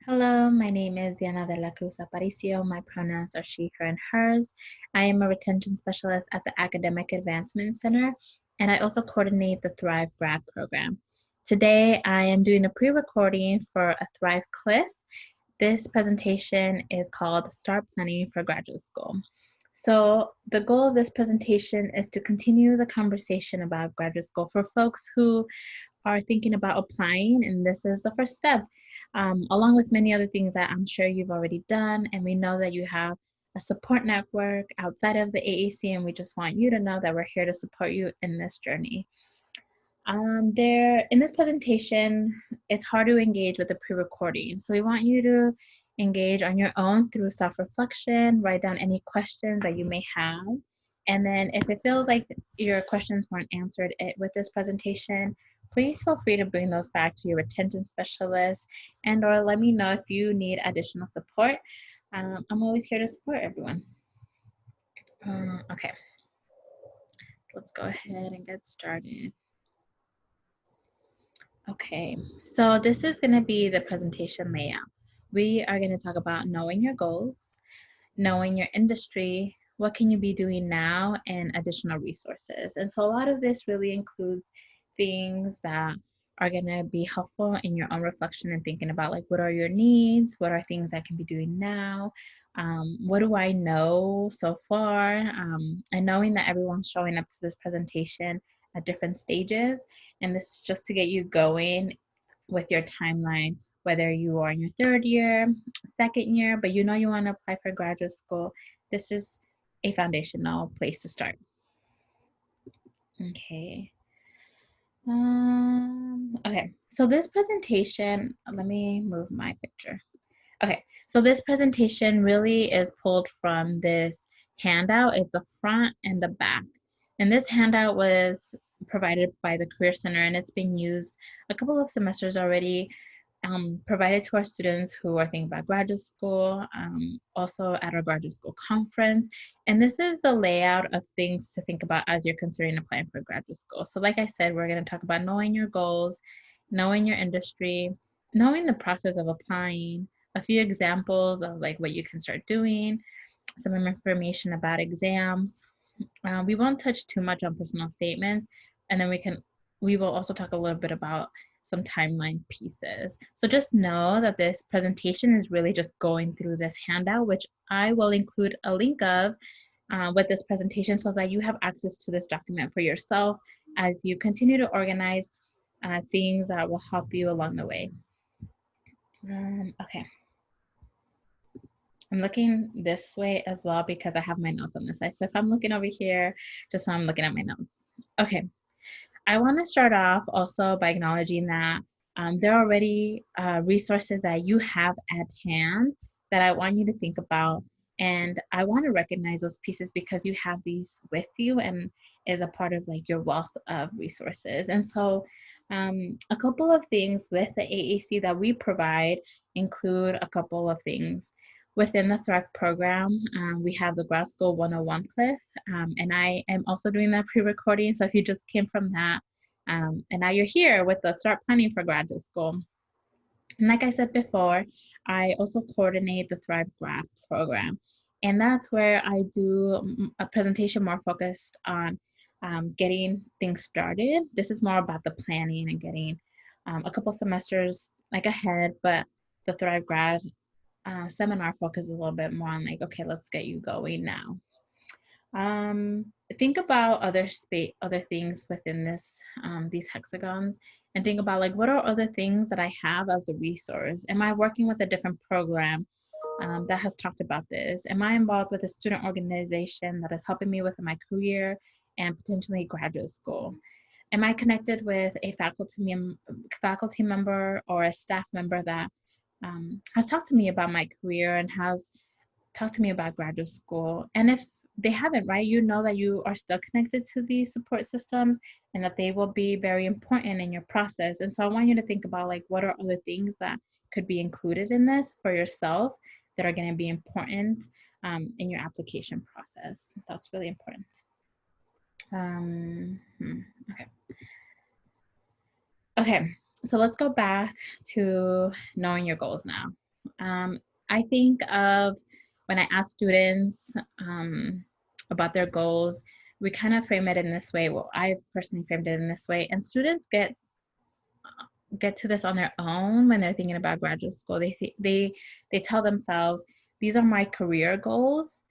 Hello, my name is Diana Delacruz-Aparicio. My pronouns are she, her, and hers. I am a retention specialist at the Academic Advancement Center, and I also coordinate the Thrive grad program. Today, I am doing a pre-recording for a Thrive cliff. This presentation is called Start Planning for Graduate School. So the goal of this presentation is to continue the conversation about graduate school for folks who are thinking about applying, and this is the first step, along with many other things that I'm sure you've already done. And we know that you have a support network outside of the AAC, and we just want you to know that we're here to support you in this journey. In this presentation, it's hard to engage with the pre-recording. So we want you to engage on your own through self-reflection, write down any questions that you may have. And then if it feels like your questions weren't answered with this presentation, please feel free to bring those back to your retention specialist or let me know if you need additional support. I'm always here to support everyone. Okay, let's go ahead and get started. Okay, so this is going to be the presentation layout. We are going to talk about knowing your goals, knowing your industry, what can you be doing now, and additional resources. And so a lot of this really includes things that are going to be helpful in your own reflection and thinking about, like, what are your needs? What are things I can be doing now? What do I know so far? And knowing that everyone's showing up to this presentation at different stages. And this is just to get you going with your timeline, whether you are in your third year, second year, but you know you want to apply for graduate school. This is a foundational place to start. Okay. Okay, so this presentation, let me move my picture. Okay, so this presentation really is pulled from this handout. It's a front and a back. And this handout was provided by the Career Center, and it's been used a couple of semesters already, provided to our students who are thinking about graduate school, also at our graduate school conference. And this is the layout of things to think about as you're considering applying for graduate school. So like I said, we're going to talk about knowing your goals, knowing your industry, knowing the process of applying, a few examples of like what you can start doing, some information about exams. We won't touch too much on personal statements, and then we will also talk a little bit about some timeline pieces. So just know that this presentation is really just going through this handout, which I will include a link of with this presentation so that you have access to this document for yourself as you continue to organize things that will help you along the way. Okay. I'm looking this way as well because I have my notes on this side. So if I'm looking over here, just so I'm looking at my notes. Okay. I want to start off also by acknowledging that there are already resources that you have at hand that I want you to think about. And I want to recognize those pieces because you have these with you and is a part of like your wealth of resources. And so a couple of things with the AAC that we provide include a couple of things. Within the Thrive program, we have the Grad School 101 Cliff, and I am also doing that pre-recording. So if you just came from that, and now you're here with the Start Planning for Graduate School. And like I said before, I also coordinate the Thrive Grad program. And that's where I do a presentation more focused on getting things started. This is more about the planning and getting a couple semesters like ahead, but the Thrive Grad seminar focuses a little bit more on like, okay, let's get you going now. Think about other things within this these hexagons, and think about like, what are other things that I have as a resource? Am I working with a different program that has talked about this? Am I involved with a student organization that is helping me with my career and potentially graduate school? Am I connected with a faculty member or a staff member that has talked to me about my career and has talked to me about graduate school? And if they haven't, right, you know that you are still connected to these support systems and that they will be very important in your process. And so I want you to think about like, what are other things that could be included in this for yourself that are going to be important in your application process. That's really important. Okay. Okay, so let's go back to knowing your goals now. I think of when I ask students about their goals, we kind of frame it in this way. Well, I personally framed it in this way, and students get to this on their own when they're thinking about graduate school. They tell themselves, these are my career goals.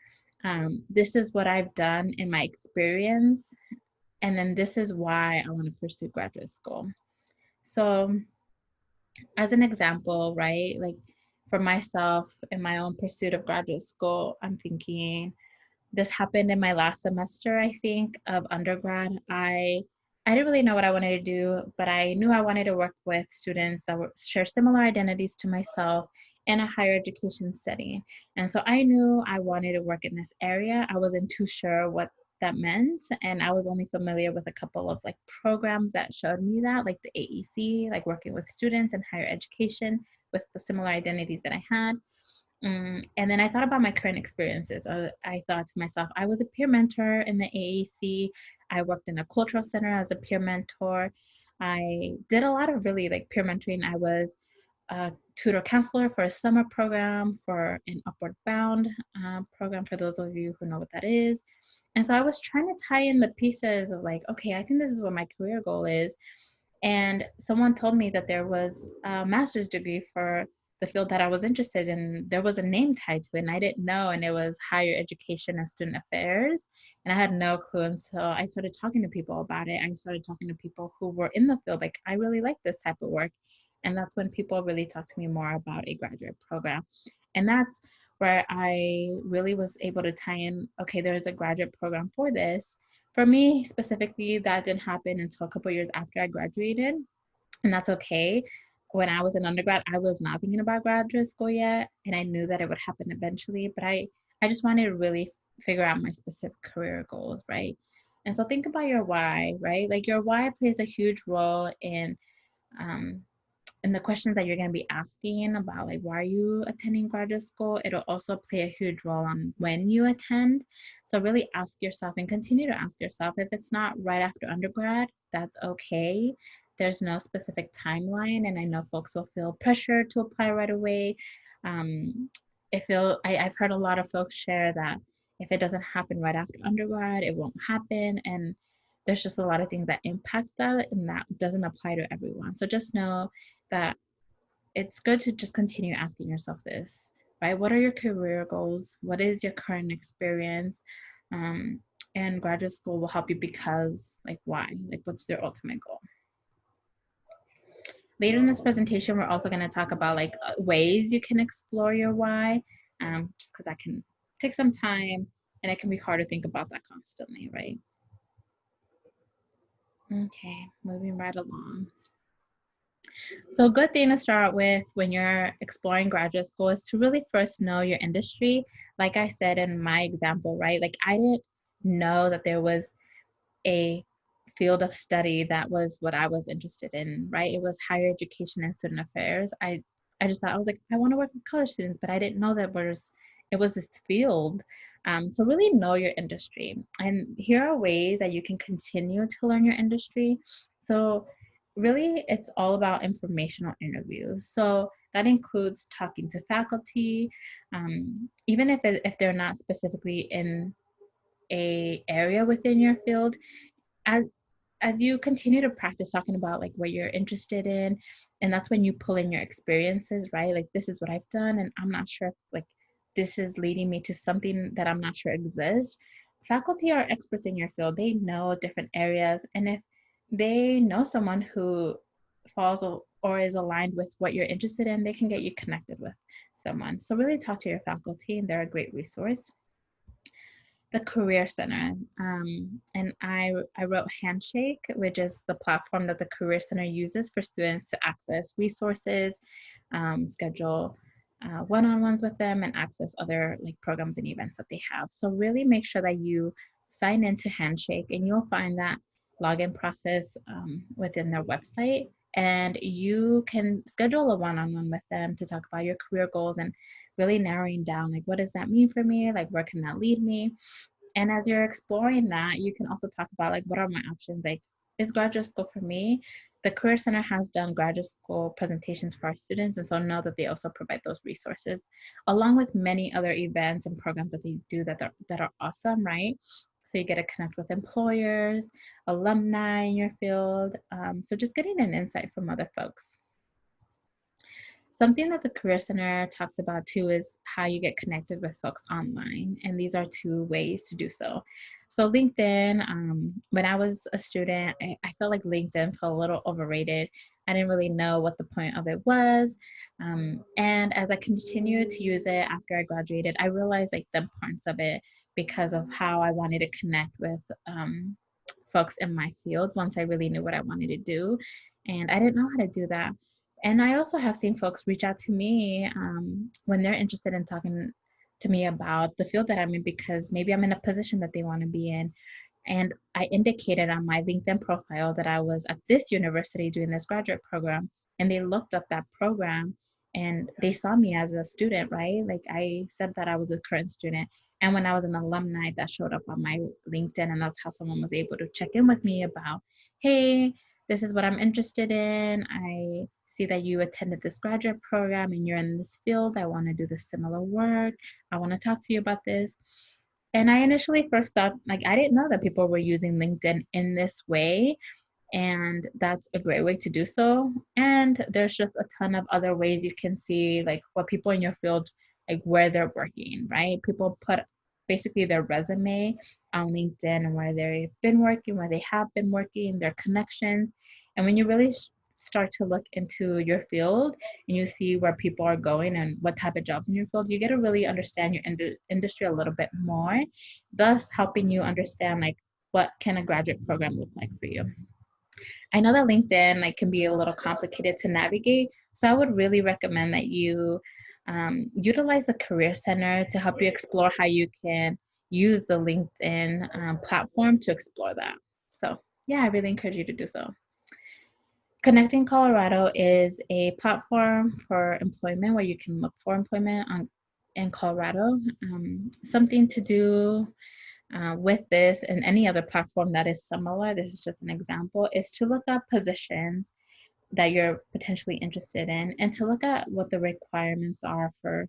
This is what I've done in my experience, and then this is why I want to pursue graduate school. So, as an example, right, like for myself in my own pursuit of graduate school, I'm thinking this happened in my last semester, I think, of undergrad. I didn't really know what I wanted to do, but I knew I wanted to work with students that share similar identities to myself in a higher education setting. And so I knew I wanted to work in this area. I wasn't too sure what that meant, and I was only familiar with a couple of like programs that showed me that, like the AEC, like working with students in higher education with the similar identities that I had. And then I thought about my current experiences. I thought to myself, I was a peer mentor in the AAC. I worked in a cultural center as a peer mentor. I did a lot of really like peer mentoring. I was a tutor counselor for a summer program, for an Upward Bound program, for those of you who know what that is. And so I was trying to tie in the pieces of like, okay, I think this is what my career goal is. And someone told me that there was a master's degree for the field that I was interested in. There was a name tied to it, and I didn't know, and it was higher education and student affairs. And I had no clue until I started talking to people about it. I started talking to people who were in the field, like, I really like this type of work. And that's when people really talked to me more about a graduate program. And that's where I really was able to tie in, okay, there's a graduate program for this. For me specifically, that didn't happen until a couple years after I graduated, and that's okay. When I was an undergrad, I was not thinking about graduate school yet, and I knew that it would happen eventually, but I just wanted to really figure out my specific career goals, right? And so think about your why, right? Like your why plays a huge role um, and the questions that you're going to be asking about like why are you attending graduate school, it'll also play a huge role on when you attend. So really ask yourself and continue to ask yourself. If it's not right after undergrad, that's okay. There's no specific timeline, and I know folks will feel pressure to apply right away. I've heard a lot of folks share that if it doesn't happen right after undergrad, it won't happen, and there's just a lot of things that impact that, and that doesn't apply to everyone. So just know that it's good to just continue asking yourself this, right? What are your career goals? What is your current experience? Um, and graduate school will help you because, like, why? Like, what's their ultimate goal? Later in this presentation, we're also going to talk about like ways you can explore your why, just because that can take some time and it can be hard to think about that constantly, right? Okay, moving right along. So a good thing to start with when you're exploring graduate school is to really first know your industry. Like I said in my example, right? Like I didn't know that there was a field of study that was what I was interested in, right? It was higher education and student affairs. I just thought, I was like, I want to work with college students, but I didn't know that it was this field. So really know your industry. And here are ways that you can continue to learn your industry. So really it's all about informational interviews. So that includes talking to faculty, even if they're not specifically in a area within your field. As as you continue to practice talking about like what you're interested in, and that's when you pull in your experiences, right? Like this is what I've done, and I'm not sure if like this is leading me to something that I'm not sure exists. Faculty are experts in your field. They know different areas, and if they know someone who falls or is aligned with what you're interested in, they can get you connected with someone. So really talk to your faculty, and they're a great resource. The Career Center. And I wrote Handshake, which is the platform that the Career Center uses for students to access resources, schedule one-on-ones with them, and access other like programs and events that they have. So really make sure that you sign into Handshake, and you'll find that login process within their website. And you can schedule a one-on-one with them to talk about your career goals and really narrowing down like what does that mean for me, like where can that lead me. And as you're exploring that, you can also talk about like what are my options, like is graduate school for me, The Career Center has done graduate school presentations for our students, and so know that they also provide those resources, along with many other events and programs that they do that are awesome, right? So you get to connect with employers, alumni in your field. So just getting an insight from other folks. Something that the Career Center talks about too is how you get connected with folks online. And these are two ways to do so. So LinkedIn, when I was a student, I felt like LinkedIn felt a little overrated. I didn't really know what the point of it was. And as I continued to use it after I graduated, I realized like the importance of it because of how I wanted to connect with folks in my field once I really knew what I wanted to do. And I didn't know how to do that. And I also have seen folks reach out to me when they're interested in talking to me about the field that I'm in because maybe I'm in a position that they want to be in. And I indicated on my LinkedIn profile that I was at this university doing this graduate program. And they looked up that program and they saw me as a student, right? Like I said that I was a current student. And when I was an alumni, that showed up on my LinkedIn. And that's how someone was able to check in with me about, hey, this is what I'm interested in. I see that you attended this graduate program and you're in this field. I want to do this similar work. I want to talk to you about this. And I initially first thought, like, I didn't know that people were using LinkedIn in this way. And that's a great way to do so. And there's just a ton of other ways you can see, like, what people in your field, like, where they're working, right? People put basically their resume on LinkedIn and where they've been working, where they have been working, their connections. And when you really start to look into your field and you see where people are going and what type of jobs in your field, you get to really understand your industry a little bit more, thus helping you understand like what can a graduate program look like for you. I know that LinkedIn like can be a little complicated to navigate, so I would really recommend that you utilize the Career Center to help you explore how you can use the LinkedIn platform to explore that. So yeah, I really encourage you to do so. Connecting Colorado is a platform for employment where you can look for employment in Colorado. Something to do with this and any other platform that is similar, this is just an example, is to look up positions that you're potentially interested in and to look at what the requirements are for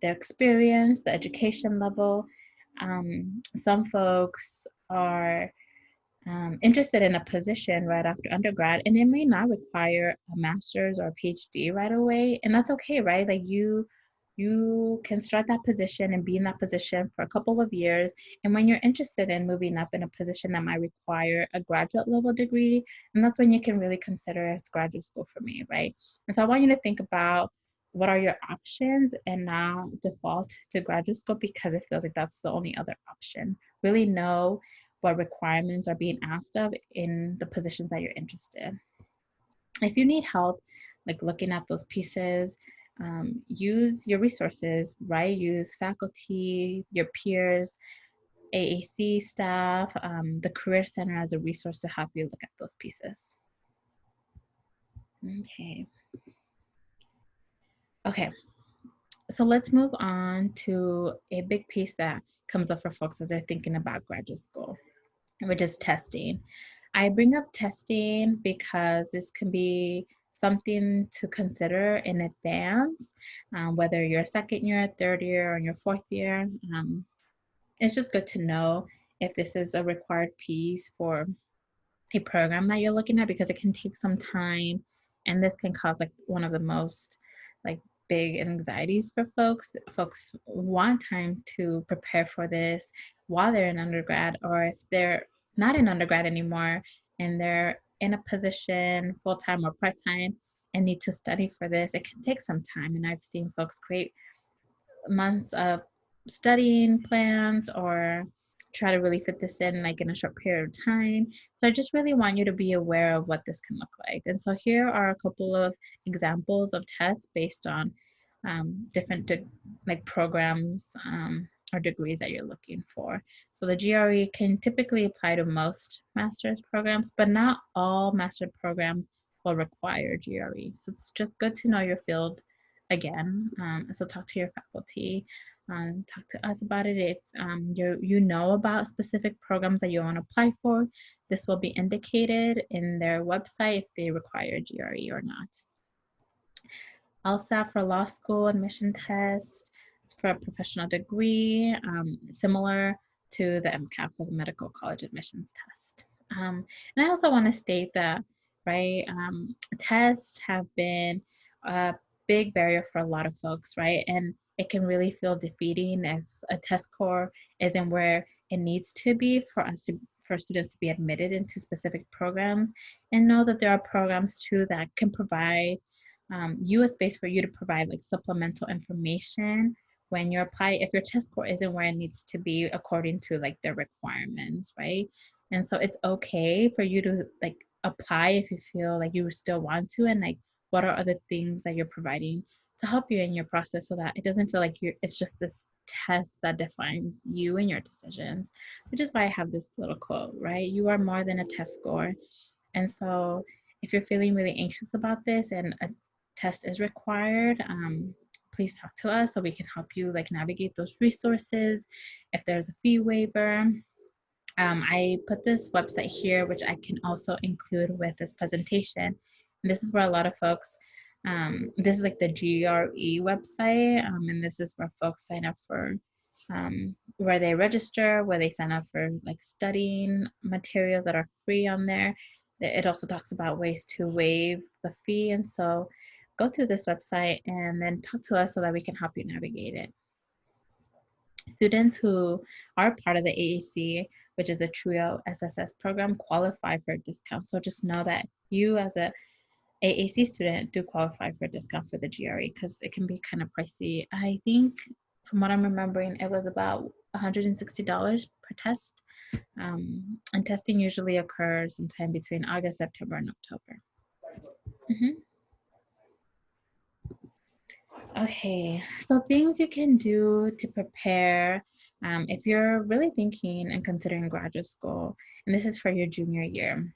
their experience, the education level. Some folks are interested in a position right after undergrad, and it may not require a master's or a PhD right away, and that's okay, right? Like you can start that position and be in that position for a couple of years, and when you're interested in moving up in a position that might require a graduate level degree, and that's when you can really consider it's graduate school for me, right? And so I want you to think about what are your options and not default to graduate school because it feels like that's the only other option. Really know what requirements are being asked of in the positions that you're interested in. If you need help, like looking at those pieces, use your resources, right? Use faculty, your peers, AAC staff, the Career Center as a resource to help you look at those pieces. Okay. Okay, so let's move on to a big piece that comes up for folks as they're thinking about graduate school, which is testing. I bring up testing because this can be something to consider in advance, whether you're a second year, third year, or your fourth year. It's just good to know if this is a required piece for a program that you're looking at because it can take some time and this can cause like one of the most like big anxieties for folks. Folks want time to prepare for this while they're in undergrad, or if they're not in undergrad anymore and they're in a position full-time or part-time and need to study for this, it can take some time. And I've seen folks create months of studying plans or try to really fit this in like in a short period of time. So I just really want you to be aware of what this can look like. And so here are a couple of examples of tests based on different like programs or degrees that you're looking for. So the GRE can typically apply to most master's programs, but not all master's programs will require GRE. So it's just good to know your field again. So talk to your faculty. talk to us about it. If you know about specific programs that you want to apply for, this will be indicated in their website if they require GRE or not. LSAT for law school admission test. It's for a professional degree, similar to the MCAT for the medical college admissions test. And I also want to state that, right, tests have been a big barrier for a lot of folks, right? And it can really feel defeating if a test score isn't where it needs to be for students to be admitted into specific programs, and know that there are programs too that can provide you a space for you to provide like supplemental information when you apply if your test score isn't where it needs to be according to like the requirements, right? And so it's okay for you to like apply if you feel like you still want to, and like what are other things that you're providing to help you in your process so that it doesn't feel like it's just this test that defines you and your decisions, which is why I have this little quote, right? You are more than a test score. And so if you're feeling really anxious about this and a test is required, please talk to us so we can help you like navigate those resources. If there's a fee waiver, I put this website here, which I can also include with this presentation. And this is where a lot of folks, this is like the GRE website, and this is where folks sign up for, where they register, where they sign up for like studying materials that are free on there. It also talks about ways to waive the fee. And so go through this website and then talk to us so that we can help you navigate it. Students who are part of the AAC, which is a TRIO SSS program, qualify for a discount. So just know that you as a AAC student do qualify for a discount for the GRE because it can be kind of pricey. I think from what I'm remembering, it was about $160 per test. And testing usually occurs sometime between August, September, and October. Okay, so things you can do to prepare if you're really thinking and considering graduate school, and this is for your junior year.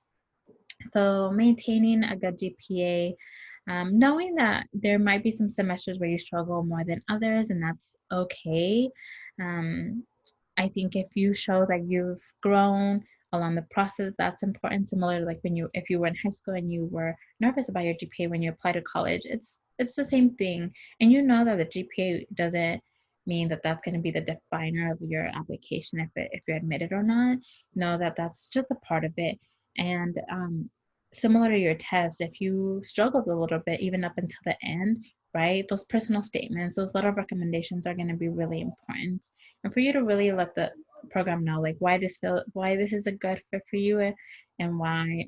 So maintaining a good GPA, knowing that there might be some semesters where you struggle more than others, and that's okay. I think if you show that you've grown along the process, that's important. Similar to like if you were in high school and you were nervous about your GPA when you apply to college, it's the same thing. And you know that the GPA doesn't mean that that's going to be the definer of your application if you're admitted or not. Know that that's just a part of it. And similar to your test, if you struggled a little bit even up until the end, right? Those personal statements, those little recommendations are going to be really important. And for you to really let the program know like why this is a good fit for you and why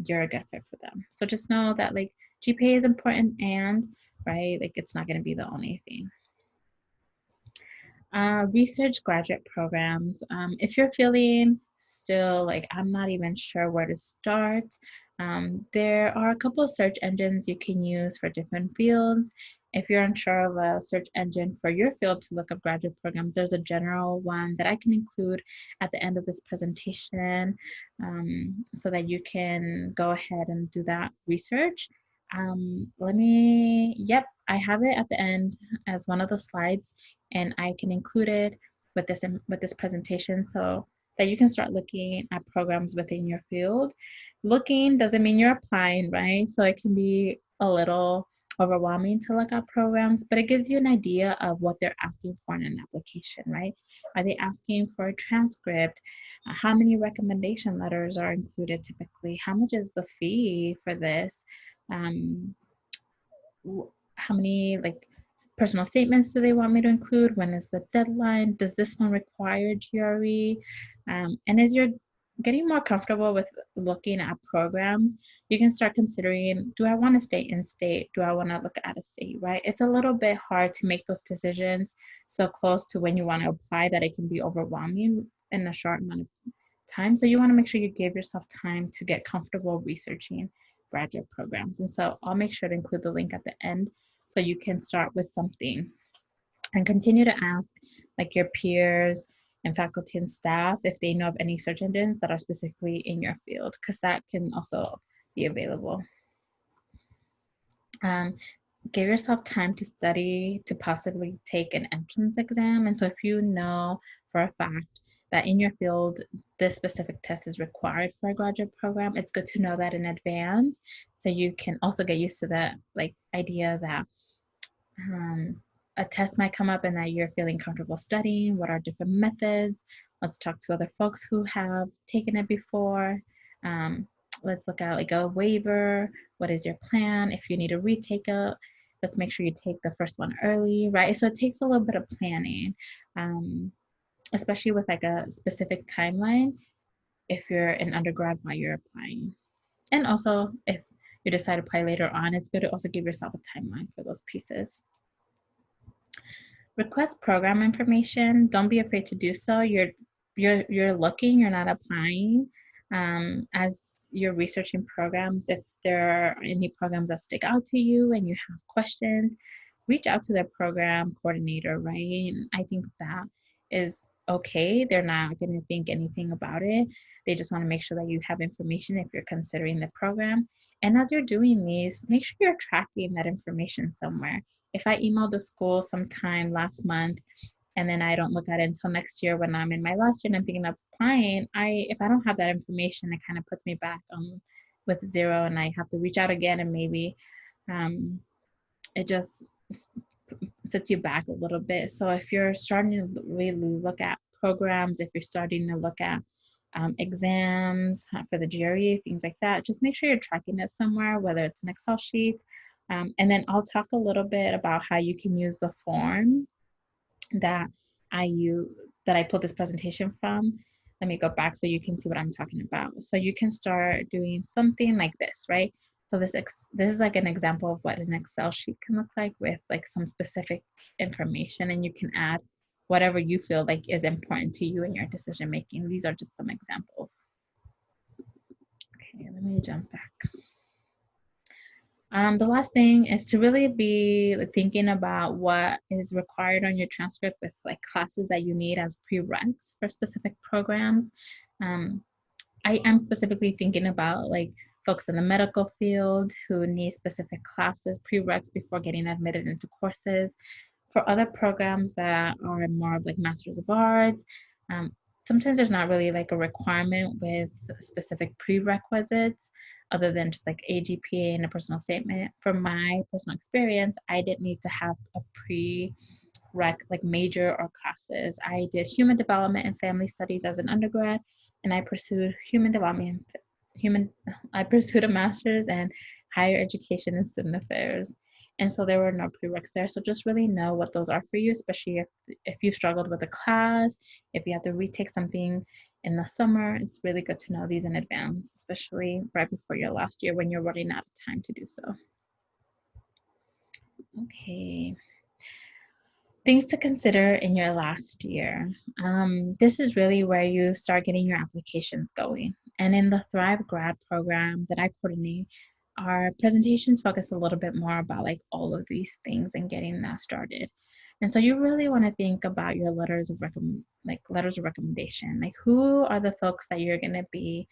you're a good fit for them. So just know that like GPA is important, and right, like it's not going to be the only thing. Research graduate programs. If you're feeling still like I'm not even sure where to start, there are a couple of search engines you can use for different fields. If you're unsure of a search engine for your field to look up graduate programs, there's a general one that I can include at the end of this presentation, so that you can go ahead and do that research. Yep, I have it at the end as one of the slides, and I can include it with this presentation so that you can start looking at programs within your field. Looking doesn't mean you're applying, right? So it can be a little overwhelming to look at programs, but it gives you an idea of what they're asking for in an application, right? Are they asking for a transcript? How many recommendation letters are included typically? How much is the fee for this? How many like personal statements do they want me to include? When is the deadline? Does this one require GRE? And as you're getting more comfortable with looking at programs, you can start considering, do I want to stay in state? Do I want to look at a state, right? It's a little bit hard to make those decisions so close to when you want to apply that it can be overwhelming in a short amount of time. So you want to make sure you give yourself time to get comfortable researching graduate programs. And so I'll make sure to include the link at the end so you can start with something and continue to ask like your peers and faculty and staff if they know of any search engines that are specifically in your field, because that can also be available. give yourself time to study to possibly take an entrance exam. And so if you know for a fact that in your field, this specific test is required for a graduate program, it's good to know that in advance so you can also get used to that like idea that um, a test might come up and that you're feeling comfortable studying. What are different methods? Let's talk to other folks who have taken it before. Um, let's look at like a waiver. What is your plan? If you need to retake it, let's make sure you take the first one early, right? So it takes a little bit of planning, especially with like a specific timeline if you're an undergrad while you're applying. And also, if you decide to apply later on, it's good to also give yourself a timeline for those pieces. Request program information. Don't be afraid to do so. You're looking, you're not applying. As you're researching programs, if there are any programs that stick out to you and you have questions, reach out to the program coordinator, right? And I think that is okay. They're not going to think anything about it. They just want to make sure that you have information if you're considering the program. And as you're doing these, make sure you're tracking that information somewhere. If I emailed the school sometime last month and then I don't look at it until next year when I'm in my last year and I'm thinking of applying, if I don't have that information, it kind of puts me back with zero and I have to reach out again and maybe it just sets you back a little bit. So if you're starting to really look at programs, if you're starting to look at exams for the GRE, things like that, just make sure you're tracking it somewhere, whether it's an Excel sheet. And then I'll talk a little bit about how you can use the form that I pulled this presentation from. Let me go back so you can see what I'm talking about. So you can start doing something like this, right? So this is like an example of what an Excel sheet can look like with like some specific information, and you can add whatever you feel like is important to you in your decision making. These are just some examples. Okay, let me jump back. The last thing is to really be thinking about what is required on your transcript with like classes that you need as prereqs for specific programs. I am specifically thinking about like folks in the medical field who need specific classes, prereqs before getting admitted into courses. For other programs that are more of like Masters of Arts, sometimes there's not really like a requirement with specific prerequisites other than just like a GPA and a personal statement. From my personal experience, I didn't need to have a prereq like major or classes. I did human development and family studies as an undergrad, and I pursued human development I pursued a master's in higher education and student affairs. And so there were no prereqs there. So just really know what those are for you, especially if you struggled with a class, if you have to retake something in the summer. It's really good to know these in advance, especially right before your last year when you're running out of time to do so. Okay. Things to consider in your last year. This is really where you start getting your applications going. And in the Thrive grad program that I coordinate, our presentations focus a little bit more about like all of these things and getting that started. And so you really want to think about your letters of recommendation. Like who are the folks that you're going to be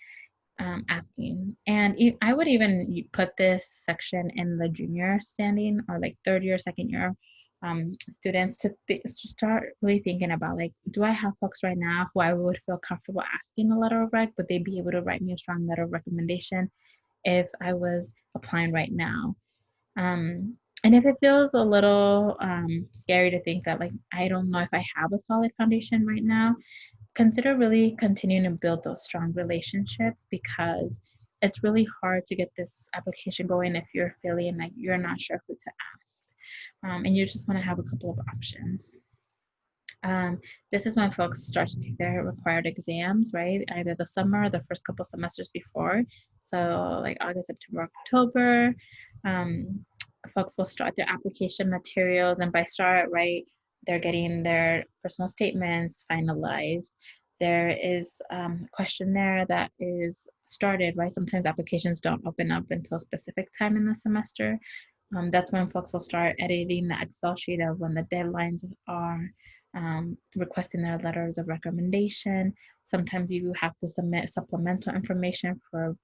asking? And I would even put this section in the junior standing or like third year, second year students to start really thinking about like, do I have folks right now who I would feel comfortable asking a letter of rec? Would they be able to write me a strong letter of recommendation if I was applying right now? And if it feels a little scary to think that like, I don't know if I have a solid foundation right now, consider really continuing to build those strong relationships because it's really hard to get this application going if you're feeling like you're not sure who to ask. And you just want to have a couple of options. This is when folks start to take their required exams, right? Either the summer or the first couple semesters before. So like August, September, October, folks will start their application materials. And by start, right, they're getting their personal statements finalized. There is a questionnaire that is started, right? Sometimes applications don't open up until a specific time in the semester. That's when folks will start editing the Excel sheet of when the deadlines are, requesting their letters of recommendation. Sometimes you have to submit supplemental information for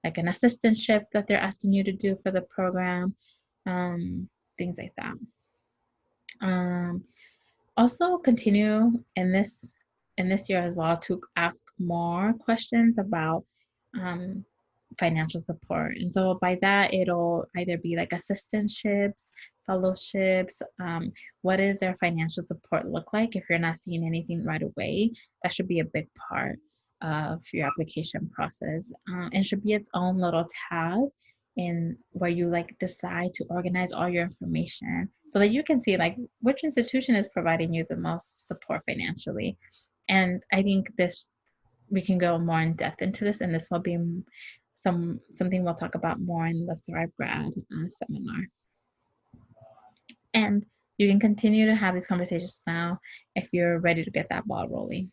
like an assistantship that they're asking you to do for the program, things like that. Also continue in this year as well to ask more questions about financial support. And so by that, it'll either be like assistantships, fellowships, what does their financial support look like? If you're not seeing anything right away, that should be a big part of your application process, and should be its own little tab in where you like decide to organize all your information so that you can see like which institution is providing you the most support financially. And I think this we can go more in depth into this, and this will be something we'll talk about more in the Thrive Grad seminar. And you can continue to have these conversations now if you're ready to get that ball rolling.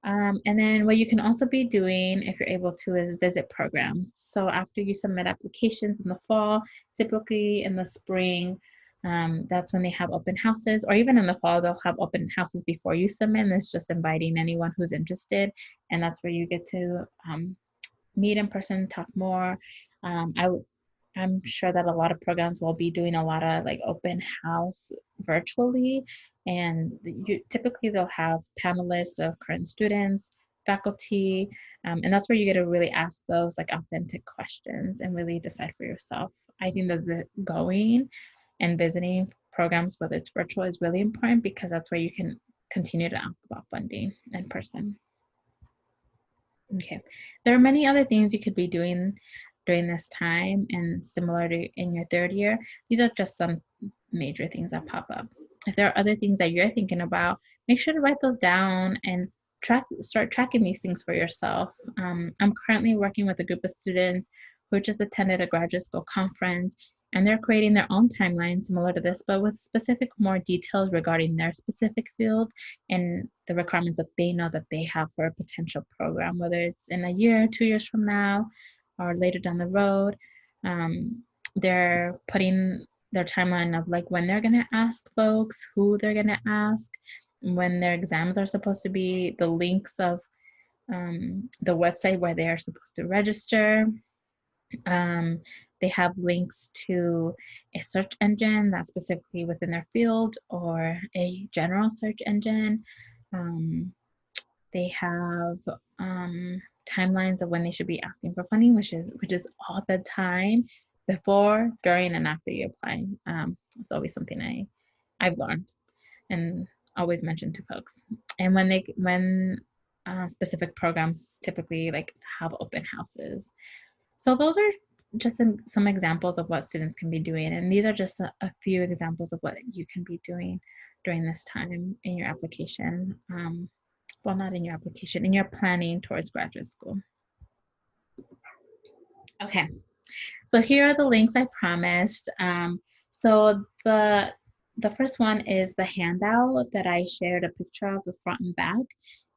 And then what you can also be doing, if you're able to, is visit programs. So after you submit applications in the fall, typically in the spring, that's when they have open houses, or even in the fall, they'll have open houses before you submit. And it's just inviting anyone who's interested. And that's where you get to meet in person, talk more. I'm sure that a lot of programs will be doing a lot of like open house virtually, and typically they'll have panelists of current students, faculty, and that's where you get to really ask those like authentic questions and really decide for yourself. I think that the going and visiting programs, whether it's virtual, is really important because that's where you can continue to ask about funding in person. Okay, there are many other things you could be doing during this time, and similar to in your third year. These are just some major things that pop up. If there are other things that you're thinking about, make sure to write those down and start tracking these things for yourself. I'm currently working with a group of students who just attended a graduate school conference, and they're creating their own timeline similar to this, but with specific more details regarding their specific field and the requirements that they know that they have for a potential program, whether it's in a year, 2 years from now, or later down the road. They're putting their timeline of like when they're gonna ask folks, who they're gonna ask, when their exams are supposed to be, the links of the website where they are supposed to register. They have links to a search engine that's specifically within their field or a general search engine. They have timelines of when they should be asking for funding, which is all the time before, during, and after you apply. It's always something I've learned and always mention to folks. And when specific programs typically like have open houses. So those are just some examples of what students can be doing. And these are just a few examples of what you can be doing during this time in your application. Well, not in your application, in your planning towards graduate school. Okay, so here are the links I promised. So the first one is the handout that I shared a picture of the front and back,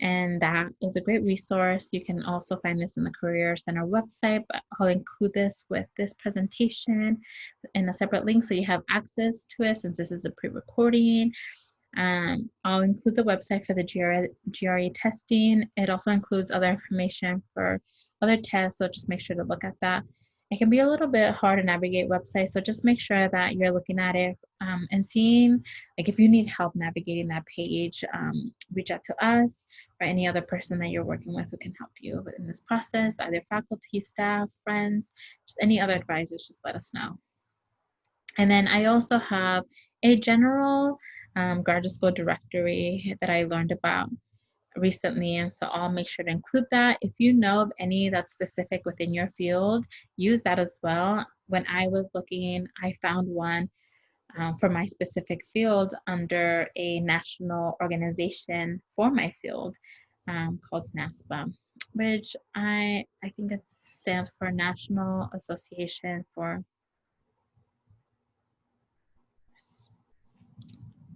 and that is a great resource. You can also find this in the Career Center website, but I'll include this with this presentation in a separate link so you have access to it since this is a pre-recording. I'll include the website for the GRE testing. It also includes other information for other tests, so just make sure to look at that. It can be a little bit hard to navigate websites, so just make sure that you're looking at it and seeing, like if you need help navigating that page, reach out to us or any other person that you're working with who can help you in this process, either faculty, staff, friends, just any other advisors, just let us know. And then I also have a general graduate school directory that I learned about recently, and so I'll make sure to include that. If you know of any that's specific within your field, use that as well. When I was looking, I found one for my specific field under a national organization for my field called NASPA, which I think it stands for National Association for,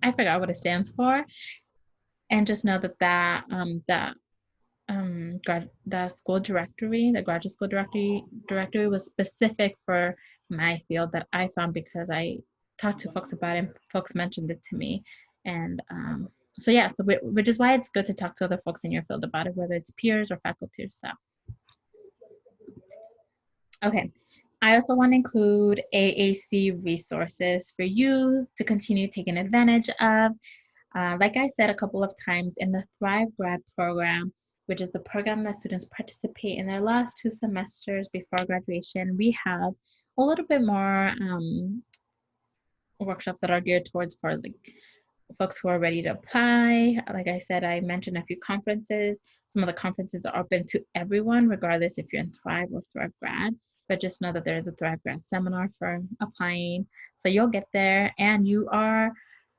I forgot what it stands for. And just know that the school directory, the graduate school directory was specific for my field that I found because I talked to folks about it and folks mentioned it to me. And so yeah, so which is why it's good to talk to other folks in your field about it, whether it's peers or faculty or staff. Okay, I also want to include AAC resources for you to continue taking advantage of. Like I said a couple of times, in the Thrive Grad program, which is the program that students participate in their last 2 semesters before graduation, we have a little bit more workshops that are geared towards for like folks who are ready to apply. Like I said, I mentioned a few conferences. Some of the conferences are open to everyone, regardless if you're in Thrive or Thrive Grad. But just know that there is a Thrive Grad seminar for applying. So you'll get there, and you are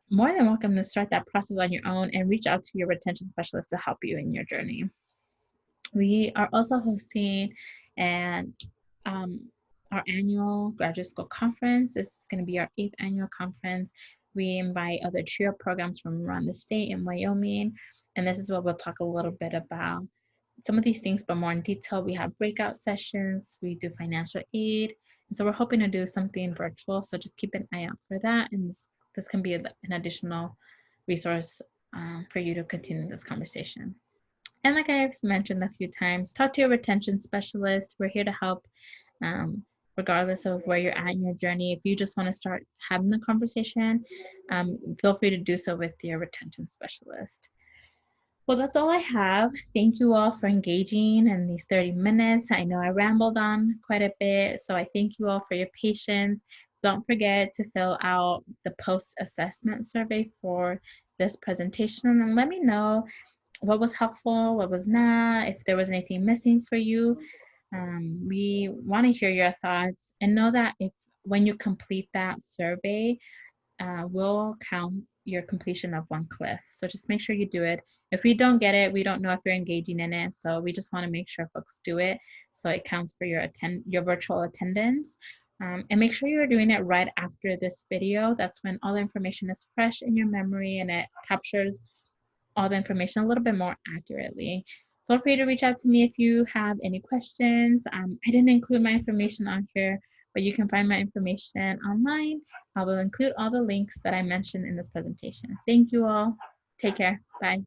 more than welcome to start that process on your own and reach out to your retention specialist to help you in your journey. We are also hosting an our annual graduate school conference. This is going to be our 8th annual conference. We invite other TRIO programs from around the state in Wyoming, and this is where we'll talk a little bit about some of these things, but more in detail. We have breakout sessions, we do financial aid, and so we're hoping to do something virtual, so just keep an eye out for that, and this can be an additional resource for you to continue this conversation. And like I've mentioned a few times, talk to your retention specialist. We're here to help, regardless of where you're at in your journey. If you just want to start having the conversation, feel free to do so with your retention specialist. Well, that's all I have. Thank you all for engaging in these 30 minutes. I know I rambled on quite a bit, so I thank you all for your patience. Don't forget to fill out the post-assessment survey for this presentation, and let me know what was helpful, what was not, if there was anything missing for you. We want to hear your thoughts, and know that when you complete that survey, we'll count your completion of 1 CLF. So just make sure you do it. If we don't get it, we don't know if you're engaging in it. So we just want to make sure folks do it, so it counts for your virtual attendance. And make sure you're doing it right after this video. That's when all the information is fresh in your memory and it captures all the information a little bit more accurately. Feel free to reach out to me if you have any questions. I didn't include my information on here, but you can find my information online. I will include all the links that I mentioned in this presentation. Thank you all. Take care. Bye.